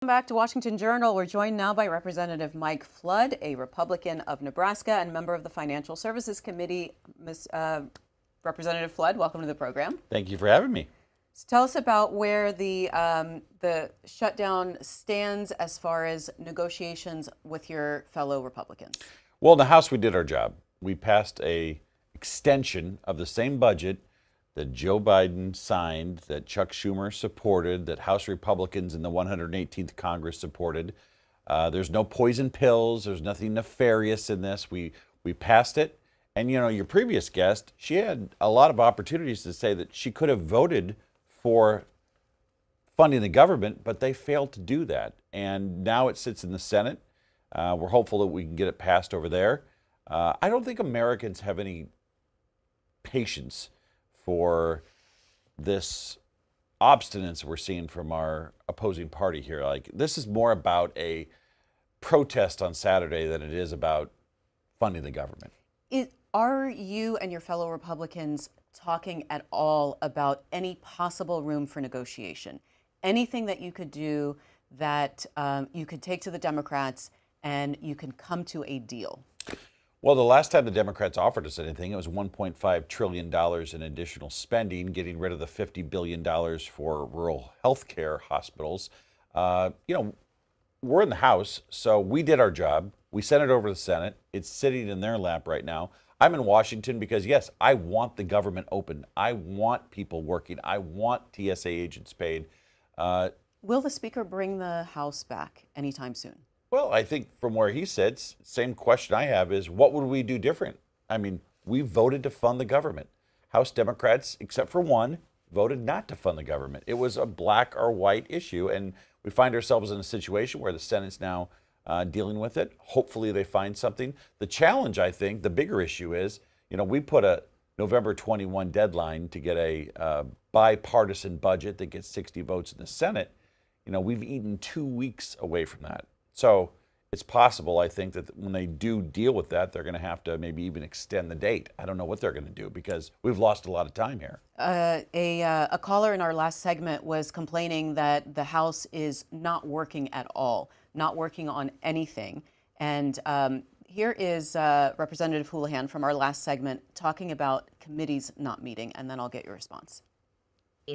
Welcome back to Washington Journal. We're joined now by Representative Mike Flood, a Republican of Nebraska and member of the Financial Services Committee. Representative Flood, welcome to the program. Thank you for having me. So tell us about where the shutdown stands as far as negotiations with your fellow Republicans. Well, in the House, we did our job. We passed a extension of the same budget that Joe Biden signed, that Chuck Schumer supported, that House Republicans in the 118th Congress supported. There's no poison pills. There's nothing nefarious in this. We passed it. And, your previous guest, she had a lot of opportunities to say that she could have voted for funding the government, but they failed to do that. And now it sits in the Senate. We're hopeful that we can get it passed over there. I don't think Americans have any patience for this obstinance we're seeing from our opposing party here. Like, this is more about a protest on Saturday than it is about funding the government. Are you and your fellow Republicans talking at all about any possible room for negotiation? Anything that you could do that you could take to the Democrats and you can come to a deal? Well, the last time the Democrats offered us anything, it was $1.5 trillion in additional spending, getting rid of the $50 billion for rural health care hospitals. We're in the House, so we did our job. We sent it over to the Senate. It's sitting in their lap right now. I'm in Washington because, yes, I want the government open. I want people working. I want TSA agents paid. Will the Speaker bring the House back anytime soon? Well, I think from where he sits, same question I have is, what would we do different? I mean, we voted to fund the government. House Democrats, except for one, voted not to fund the government. It was a black or white issue, and we find ourselves in a situation where the Senate's now dealing with it. Hopefully they find something. The challenge, I think, the bigger issue is, we put a November 21 deadline to get a bipartisan budget that gets 60 votes in the Senate. We've eaten 2 weeks away from that. So it's possible, I think, that when they do deal with that, they're going to have to maybe even extend the date. I don't know what they're going to do because we've lost a lot of time here. A caller in our last segment was complaining that the House is not working at all, not working on anything. And here is Representative Houlihan from our last segment talking about committees not meeting, and then I'll get your response.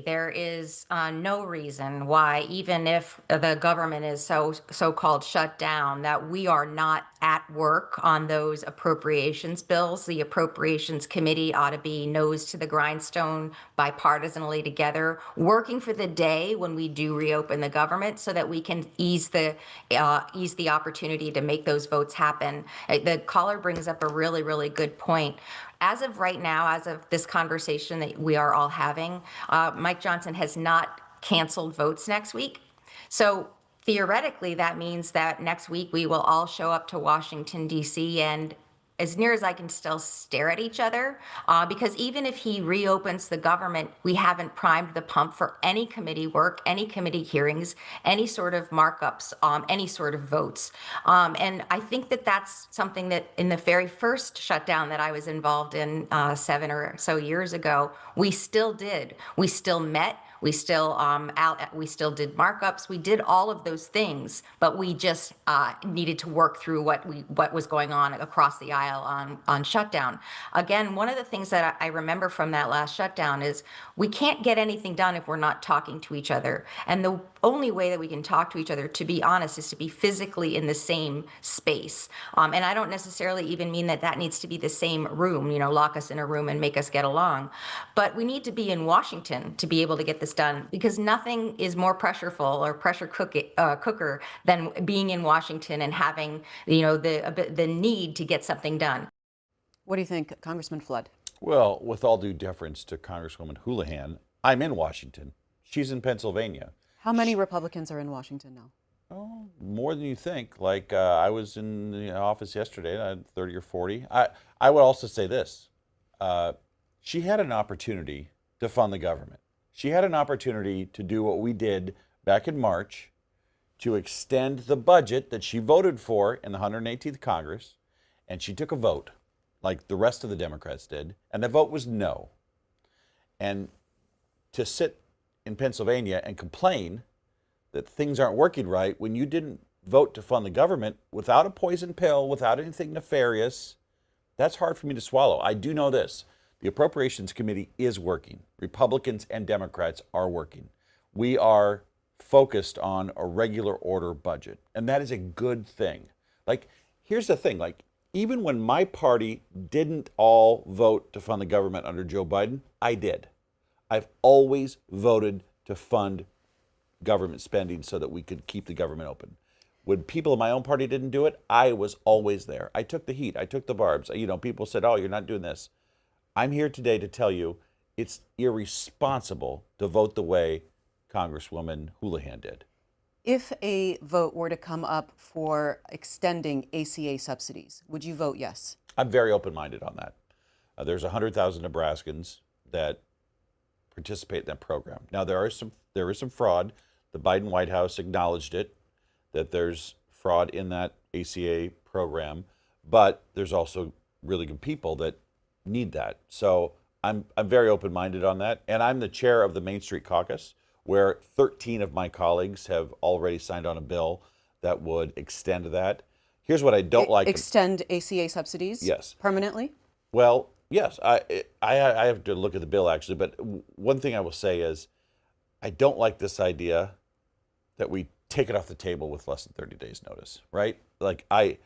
There is no reason why, even if the government is so-called shut down, that we are not at work on those appropriations bills. The Appropriations Committee ought to be nose to the grindstone, bipartisanly together, working for the day when we do reopen the government, so that we can ease the opportunity to make those votes happen. The caller brings up a really, really good point. As of right now, as of this conversation that we are all having, Mike Johnson has not canceled votes next week. So theoretically, that means that next week we will all show up to Washington, D.C., and as near as I can still stare at each other, because even if he reopens the government, we haven't primed the pump for any committee work, any committee hearings, any sort of markups, any sort of votes. And I think that that's something that in the very first shutdown that I was involved in 7 or so years ago, we still did. We still met. We still did markups. We did all of those things, but we just needed to work through what was going on across the aisle on shutdown. Again, one of the things that I remember from that last shutdown is we can't get anything done if we're not talking to each other. And the only way that we can talk to each other, to be honest, is to be physically in the same space. And I don't necessarily even mean that needs to be the same room, lock us in a room and make us get along. But we need to be in Washington to be able to get this done, because nothing is more pressureful or pressure cooker than being in Washington and having the need to get something done. What do you think, Congressman Flood? Well, with all due deference to Congresswoman Houlihan, I'm in Washington. She's in Pennsylvania. How many Republicans are in Washington now? Oh, more than you think. Like, I was in the office yesterday, and I had 30 or 40. I would also say this. She had an opportunity to fund the government. She had an opportunity to do what we did back in March, to extend the budget that she voted for in the 118th Congress, and she took a vote, like the rest of the Democrats did, and the vote was no. And to sit in Pennsylvania and complain that things aren't working right when you didn't vote to fund the government without a poison pill, without anything nefarious. That's hard for me to swallow. I do know this. The Appropriations Committee is working. Republicans and Democrats are working. We are focused on a regular order budget, and that is a good thing. Like, here's the thing, like, even when my party didn't all vote to fund the government under Joe Biden, I did. I've always voted to fund government spending so that we could keep the government open. When people in my own party didn't do it, I was always there. I took the heat. I took the barbs. You know, people said, oh, you're not doing this. I'm here today to tell you it's irresponsible to vote the way Congresswoman Houlihan did. If a vote were to come up for extending ACA subsidies, would you vote yes? I'm very open-minded on that. There's 100,000 Nebraskans that participate in that program. Now, there is some fraud. The Biden White House acknowledged it, that there's fraud in that ACA program, but there's also really good people that need that. So I'm very open-minded on that, and I'm the chair of the Main Street Caucus, where 13 of my colleagues have already signed on a bill that would extend that. Here's what I don't like. Extend ACA subsidies? Yes. Permanently? Well, yes. I have to look at the bill, actually, but one thing I will say is I don't like this idea that we take it off the table with less than 30 days notice, right? Like, I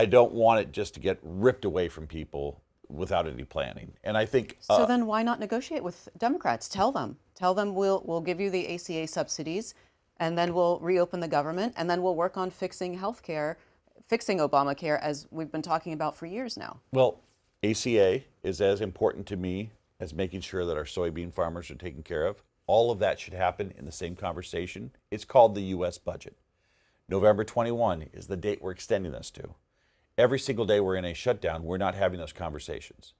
don't want it just to get ripped away from people without any planning. And I think so then why not negotiate with Democrats? Tell them we'll give you the ACA subsidies, and then we'll reopen the government, and then we'll work on fixing healthcare, fixing Obamacare, as we've been talking about for years now. Well, ACA is as important to me as making sure that our soybean farmers are taken care of. All of that should happen in the same conversation. It's called the U.S. budget. November 21 is the date we're extending this to. Every single day we're in a shutdown, we're not having those conversations.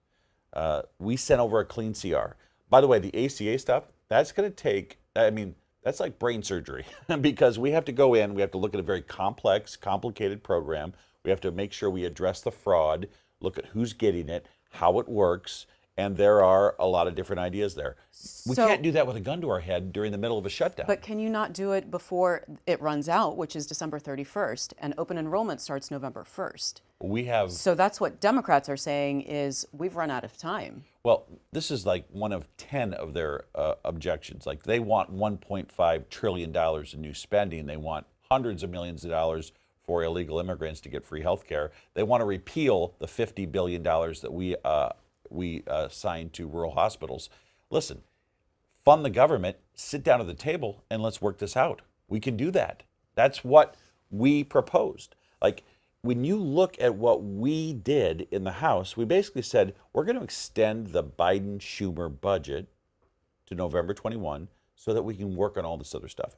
We sent over a clean CR. By the way, the ACA stuff, that's going to take, that's like brain surgery because we have to go in, we have to look at a very complex, complicated program. We have to make sure we address the fraud, look at who's getting it, how it works, and there are a lot of different ideas there. We can't do that with a gun to our head during the middle of a shutdown. But can you not do it before it runs out, which is December 31st, and open enrollment starts November 1st? So that's what Democrats are saying is we've run out of time. Well, this is like one of 10 of their objections. Like, they want $1.5 trillion in new spending. They want hundreds of millions of dollars for illegal immigrants to get free health care. They want to repeal the $50 billion that we signed to rural hospitals. Listen, fund the government, sit down at the table, and let's work this out. We can do that. That's what we proposed. Like, when you look at what we did in the House, we basically said, we're going to extend the Biden-Schumer budget to November 21 so that we can work on all this other stuff.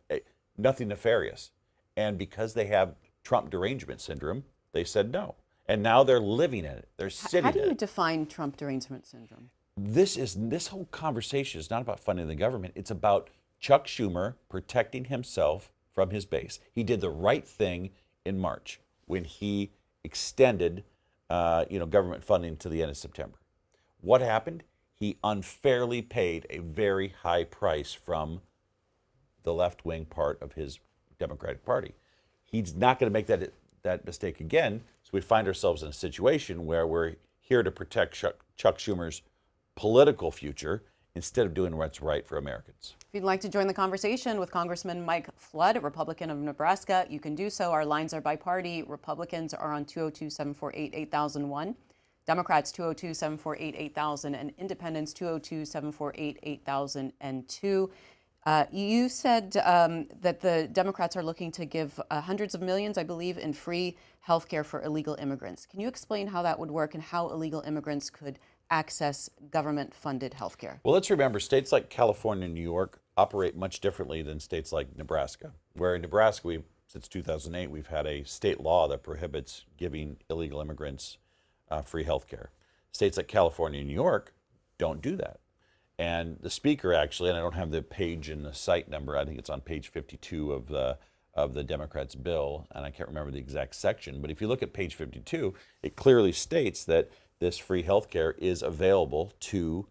Nothing nefarious. And because they have Trump derangement syndrome, they said no. And now they're living in it. They're sitting in it. How do you define Trump derangement syndrome? This whole conversation is not about funding the government. It's about Chuck Schumer protecting himself from his base. He did the right thing in March when he extended government funding to the end of September. What happened? He unfairly paid a very high price from the left-wing part of his Democratic Party. He's not going to make that mistake again. So we find ourselves in a situation where we're here to protect Chuck Schumer's political future instead of doing what's right for Americans. If you'd like to join the conversation with Congressman Mike Flood, a Republican of Nebraska, you can do so. Our lines are by party. Republicans are on 202-748-8001, Democrats 202-748-8000, and Independents 202-748-8002. You said that the Democrats are looking to give hundreds of millions, I believe, in free health care for illegal immigrants. Can you explain how that would work and how illegal immigrants could access government-funded health care? Well, let's remember, states like California and New York operate much differently than states like Nebraska, where in Nebraska, since 2008, we've had a state law that prohibits giving illegal immigrants free health care. States like California and New York don't do that. And the speaker actually, and I don't have the page and the site number, I think it's on page 52 of the Democrats' bill, and I can't remember the exact section, but if you look at page 52, it clearly states that this free health care is available to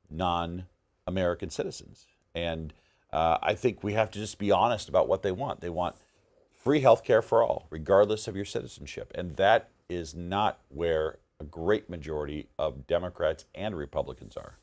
non-American citizens. And I think we have to just be honest about what they want. They want free health care for all, regardless of your citizenship. And that is not where a great majority of Democrats and Republicans are.